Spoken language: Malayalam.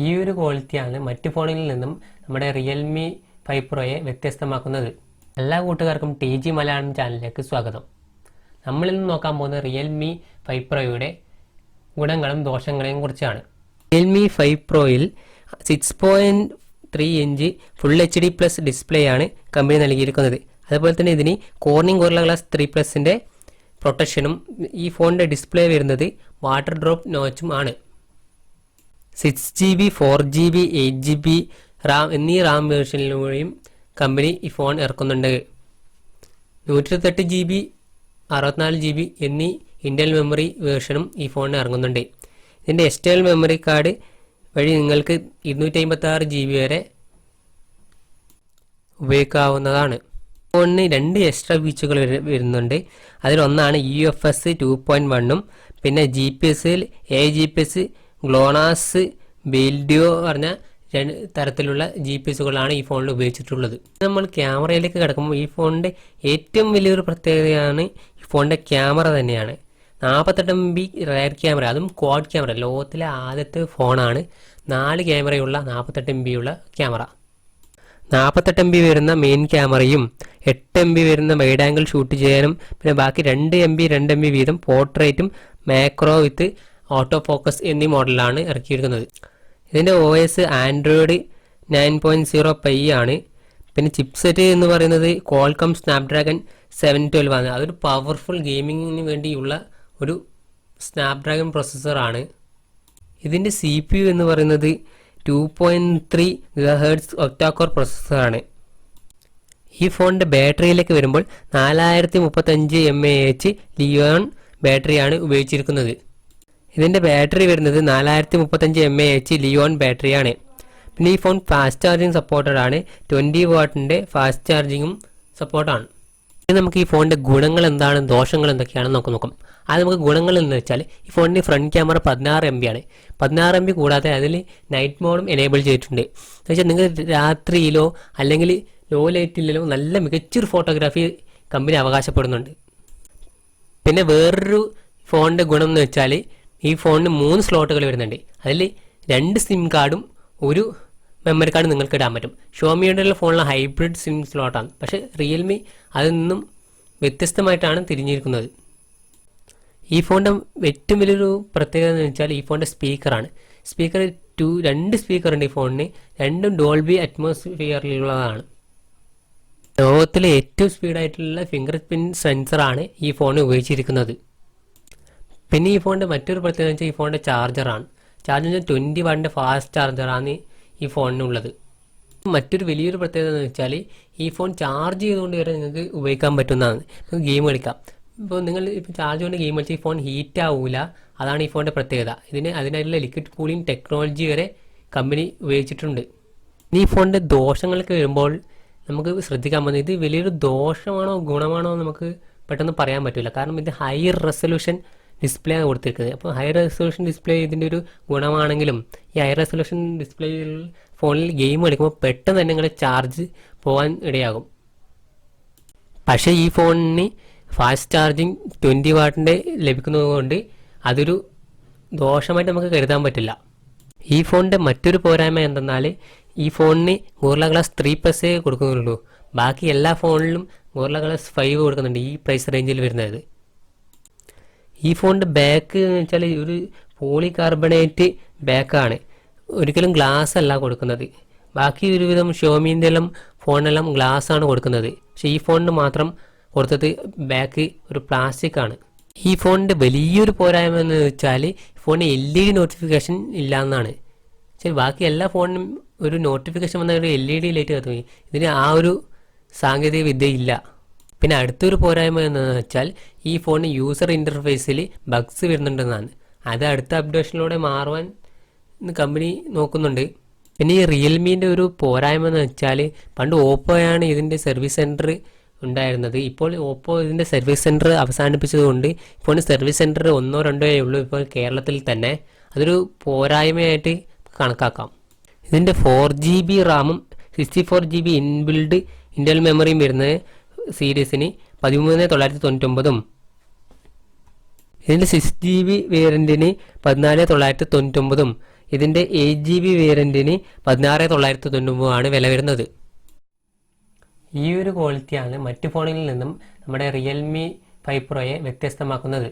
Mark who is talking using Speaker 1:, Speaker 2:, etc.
Speaker 1: ഈ ഒരു ക്വാളിറ്റിയാണ് മറ്റു ഫോണിൽ നിന്നും നമ്മുടെ റിയൽമി 5 പ്രോയെ വ്യത്യസ്തമാക്കുന്നത്. എല്ലാ കൂട്ടുകാർക്കും TG മലയാളം ചാനലിലേക്ക് സ്വാഗതം. നമ്മളിന്ന് നോക്കാൻ പോകുന്നത് റിയൽമി 5 പ്രോയുടെ ഗുണങ്ങളും ദോഷങ്ങളെയും കുറിച്ചാണ്. Realme 5 പ്രോയിൽ 6.3 inch full HD plus display ആണ് കമ്പനി നൽകിയിരിക്കുന്നത്. അതുപോലെ തന്നെ ഇതിന് കോർണിംഗ് ഗോറില്ല ഗ്ലാസ് 3+ന്റെ പ്രൊട്ടക്ഷനും ഈ ഫോണിൻ്റെ ഡിസ്പ്ലേ വരുന്നത് വാട്ടർ ഡ്രോപ്പ് നോച്ചും ആണ്. 6GB 4GB 8GB റാം എന്നീ റാം വേർഷനിലൂടെയും കമ്പനി ഈ ഫോൺ ഇറക്കുന്നുണ്ട്. 128GB 64GB എന്നീ ഇന്റൽ മെമ്മറി വേർഷനും ഈ ഫോണിന് ഇറങ്ങുന്നുണ്ട്. ഇതിൻ്റെ എക്സ്റ്റേണൽ മെമ്മറി കാർഡ് വഴി നിങ്ങൾക്ക് 256GB വരെ ഉപയോഗിക്കാവുന്നതാണ്. ഫോണിന് 2 എക്സ്ട്രാ ഫീച്ചറുകൾ വരുന്നുണ്ട്. അതിലൊന്നാണ് UFS 2.1ഉം പിന്നെ GPS-ൽ AGPS ഗ്ലോണാസ് ബിൽഡിയോ പറഞ്ഞ 2 തരത്തിലുള്ള GPS-കളാണ് ഈ ഫോണിൽ ഉപയോഗിച്ചിട്ടുള്ളത്. നമ്മൾ ക്യാമറയിലേക്ക് കിടക്കുമ്പോൾ ഈ ഫോണിൻ്റെ ഏറ്റവും വലിയൊരു പ്രത്യേകതയാണ് ഈ ഫോണിൻ്റെ ക്യാമറ തന്നെയാണ്. 48MP റയർ ക്യാമറ, അതും ക്വാഡ് ക്യാമറ. ലോകത്തിലെ ആദ്യത്തെ ഫോണാണ് 4 ക്യാമറയുള്ള 48MP ഉള്ള ക്യാമറ. 48MP വരുന്ന മെയിൻ ക്യാമറയും 8MP വരുന്ന വൈഡ് ആംഗിൾ ഷൂട്ട് ചെയ്യാനും പിന്നെ ബാക്കി 2MP വീതം പോർട്രേറ്റും മാക്രോ വിത്ത് ഓട്ടോ ഫോക്കസ് എന്നീ മോഡലാണ് ഇറക്കിയിരിക്കുന്നത്. ഇതിൻ്റെ OS ആൻഡ്രോയിഡ് 9.0 Pie ആണ്. പിന്നെ ചിപ്സെറ്റ് എന്ന് പറയുന്നത് ക്വാൾകം സ്നാപ്ഡ്രാഗൺ 712 ആണ്. അതൊരു പവർഫുൾ ഗെയിമിങ്ങിന് വേണ്ടിയുള്ള ഒരു സ്നാപ്ഡ്രാഗൺ പ്രൊസസ്സറാണ്. ഇതിൻ്റെ CPU എന്ന് പറയുന്നത് 2.3 GHz ഒക്ടാകോർ പ്രൊസസ്സറാണ്. ഈ ഫോണിൻ്റെ ബാറ്ററിയിലേക്ക് വരുമ്പോൾ 4035 mAh ലിയോൺ ബാറ്ററിയാണ് ഉപയോഗിച്ചിരിക്കുന്നത്. ഇതിൻ്റെ ബാറ്ററി വരുന്നത് 4035 mAh ലിയോൺ ബാറ്ററിയാണ്. പിന്നെ ഈ ഫോൺ ഫാസ്റ്റ് ചാർജിങ് സപ്പോർട്ടഡ് ആണ്. 20 വാട്ടിൻ്റെ ഫാസ്റ്റ് ചാർജിങ്ങും സപ്പോർട്ടാണ്. ഇനി നമുക്ക് ഈ ഫോണിൻ്റെ ഗുണങ്ങൾ എന്താണ്, ദോഷങ്ങൾ എന്തൊക്കെയാണെന്ന് നോക്കാം. അത് നമുക്ക് ഗുണങ്ങൾ എന്ന് വെച്ചാൽ ഈ ഫോണിൻ്റെ ഫ്രണ്ട് ക്യാമറ 16MP ആണ്. 16MP കൂടാതെ അതിൽ നൈറ്റ് മോഡും എനേബിൾ ചെയ്തിട്ടുണ്ട്. എന്ന് വെച്ചാൽ നിങ്ങൾ രാത്രിയിലോ അല്ലെങ്കിൽ ലോ ലൈറ്റിലോ നല്ല മികച്ചൊരു ഫോട്ടോഗ്രാഫി കമ്പനി അവകാശപ്പെടുന്നുണ്ട്. പിന്നെ വേറൊരു ഫോണിൻ്റെ ഗുണം എന്ന് വെച്ചാൽ ഈ ഫോണിന് 3 സ്ലോട്ടുകൾ വരുന്നുണ്ട്. അതിൽ 2 സിം കാർഡും 1 മെമ്മറി കാർഡ് നിങ്ങൾക്ക് ഇടാൻ പറ്റും. ഷോമിയുടെ ഫോണിലെ ഹൈബ്രിഡ് സിം സ്ലോട്ടാണ്. പക്ഷേ റിയൽമി അതിൽ നിന്നും വ്യത്യസ്തമായിട്ടാണ് തിരിഞ്ഞിരിക്കുന്നത്. ഈ ഫോണിൻ്റെ ഏറ്റവും വലിയൊരു പ്രത്യേകത എന്ന് വെച്ചാൽ ഈ ഫോണിൻ്റെ സ്പീക്കറാണ്. സ്പീക്കർ 2 സ്പീക്കറുണ്ട് ഈ ഫോണിന്. 2ഉം ഡോൾബി അറ്റ്മോസ്ഫിയറിലുള്ളതാണ്. ലോകത്തിലെ ഏറ്റവും സ്പീഡായിട്ടുള്ള ഫിംഗർ പ്രിൻറ്റ് സെൻസറാണ് ഈ ഫോണിൽ ഉപയോഗിച്ചിരിക്കുന്നത്. പിന്നെ ഈ ഫോണിൻ്റെ മറ്റൊരു പ്രത്യേകത വെച്ചാൽ ഈ ഫോണിൻ്റെ ചാർജറാണ്. ചാർജർ 20 വാട്ടിൻ്റെ ഫാസ്റ്റ് ചാർജറാണ് ഈ ഫോണിനുള്ളത്. മറ്റൊരു വലിയൊരു പ്രത്യേകത എന്ന് വെച്ചാൽ ഈ ഫോൺ ചാർജ് ചെയ്തുകൊണ്ട് വരെ നിങ്ങൾക്ക് ഉപയോഗിക്കാൻ പറ്റുന്നതാണ്. ഇപ്പോൾ ഗെയിം കളിക്കാം. ഇപ്പോൾ നിങ്ങൾ ഇപ്പോൾ ചാർജ് കൊണ്ട് ഗെയിം കളിച്ചാൽ ഈ ഫോൺ ഹീറ്റ് ആവില്ല. അതാണ് ഈ ഫോണിൻ്റെ പ്രത്യേകത. അതിനായിട്ടുള്ള ലിക്വിഡ് കൂളിംഗ് ടെക്നോളജി വരെ കമ്പനി ഉപയോഗിച്ചിട്ടുണ്ട്. ഇനി ഈ ഫോണിൻ്റെ ദോഷങ്ങൾക്ക് വരുമ്പോൾ നമുക്ക് ശ്രദ്ധിക്കാൻ പോകുന്നത് ഇത് വലിയൊരു ദോഷമാണോ ഗുണമാണോ നമുക്ക് പെട്ടെന്ന് പറയാൻ പറ്റില്ല. കാരണം ഇത് ഹൈ റെസൊല്യൂഷൻ ഡിസ്പ്ലേ ആണ് കൊടുത്തിരിക്കുന്നത്. അപ്പോൾ ഹൈ റെസൊല്യൂഷൻ ഡിസ്പ്ലേ ഇതിൻ്റെ ഒരു ഗുണമാണെങ്കിലും ഈ ഹൈ റെസൊല്യൂഷൻ ഡിസ്പ്ലേ ഫോണിൽ ഗെയിം കളിക്കുമ്പോൾ പെട്ടെന്ന് തന്നെ നിങ്ങളുടെ ചാർജ് പോകാൻ ഇടയാകും. പക്ഷേ ഈ ഫോണിന് ഫാസ്റ്റ് ചാർജിങ് 20 വാട്ടിൻ്റെ ലഭിക്കുന്നത് കൊണ്ട് അതൊരു ദോഷമായിട്ട് നമുക്ക് കരുതാൻ പറ്റില്ല. ഈ ഫോണിൻ്റെ മറ്റൊരു പോരായ്മ എന്തെന്നാൽ ഈ ഫോണിന് ഗോറില്ല ഗ്ലാസ് 3+ഏ കൊടുക്കുന്നുള്ളൂ. ബാക്കി എല്ലാ ഫോണിലും ഗോറില്ല ഗ്ലാസ് 5 കൊടുക്കുന്നുണ്ട് ഈ പ്രൈസ് റേഞ്ചിൽ വരുന്നത്. ഈ ഫോണിൻ്റെ ബാക്ക് എന്ന് വെച്ചാൽ ഒരു പോളികാർബണേറ്റ് ബാക്കാണ്, ഒരിക്കലും ഗ്ലാസ് അല്ല കൊടുക്കുന്നത്. ബാക്കി ഒരുവിധം ഷോമിൻ്റെ എല്ലാം ഫോണെല്ലാം ഗ്ലാസ് ആണ് കൊടുക്കുന്നത്. പക്ഷേ ഈ ഫോണിന് മാത്രം കൊടുത്തത് ബാക്ക് ഒരു പ്ലാസ്റ്റിക് ആണ്. ഈ ഫോണിൻ്റെ വലിയൊരു പോരായ്മ എന്ന് വെച്ചാൽ ഫോണിന് LED നോട്ടിഫിക്കേഷൻ ഇല്ല എന്നാണ്. ശരി, ബാക്കി എല്ലാ ഫോണിനും ഒരു നോട്ടിഫിക്കേഷൻ വന്ന ഒരു LED ലൈറ്റ് കത്തുപോയി. ഇതിന് ആ ഒരു സാങ്കേതിക വിദ്യ ഇല്ല. പിന്നെ അടുത്തൊരു പോരായ്മ എന്താണെന്ന് വെച്ചാൽ ഈ ഫോണിന് യൂസർ ഇൻ്റർഫേസിൽ ബഗ്സ് വരുന്നുണ്ടെന്നാണ്. അത് അടുത്ത അപ്ഡേഷനിലൂടെ മാറുവാൻ കമ്പനി നോക്കുന്നുണ്ട്. പിന്നെ ഈ റിയൽമീൻ്റെ ഒരു പോരായ്മ എന്ന് വെച്ചാൽ പണ്ട് ഓപ്പോയാണ് ഇതിൻ്റെ സർവീസ് സെൻറ്റർ ഉണ്ടായിരുന്നത്. ഇപ്പോൾ ഓപ്പോ ഇതിൻ്റെ സർവീസ് സെൻറ്റർ അവസാനിപ്പിച്ചതുകൊണ്ട് ഇപ്പോൾ സർവീസ് സെൻറ്റർ 1-2 ഉള്ളൂ ഇപ്പോൾ കേരളത്തിൽ തന്നെ. അതൊരു പോരായ്മയായിട്ട് കണക്കാക്കാം. ഇതിൻ്റെ 4GB റാമും 64GB ഇൻബിൽഡ് ഇന്റൽ മെമ്മറിയും വരുന്നത് സീരീസിന് 13,999ഉം ഇതിൻ്റെ 6GB വേരിയൻറ്റിന് 14,999ഉം ഇതിൻ്റെ 8GB വേരിയൻറ്റിന് 16,990 ആണ് വില വരുന്നത്. ഈ ഒരു ക്വാളിറ്റിയാണ് മറ്റു ഫോണുകളിൽ നിന്നും നമ്മുടെ റിയൽമി 5 പ്രോയെ വ്യത്യസ്തമാക്കുന്നത്.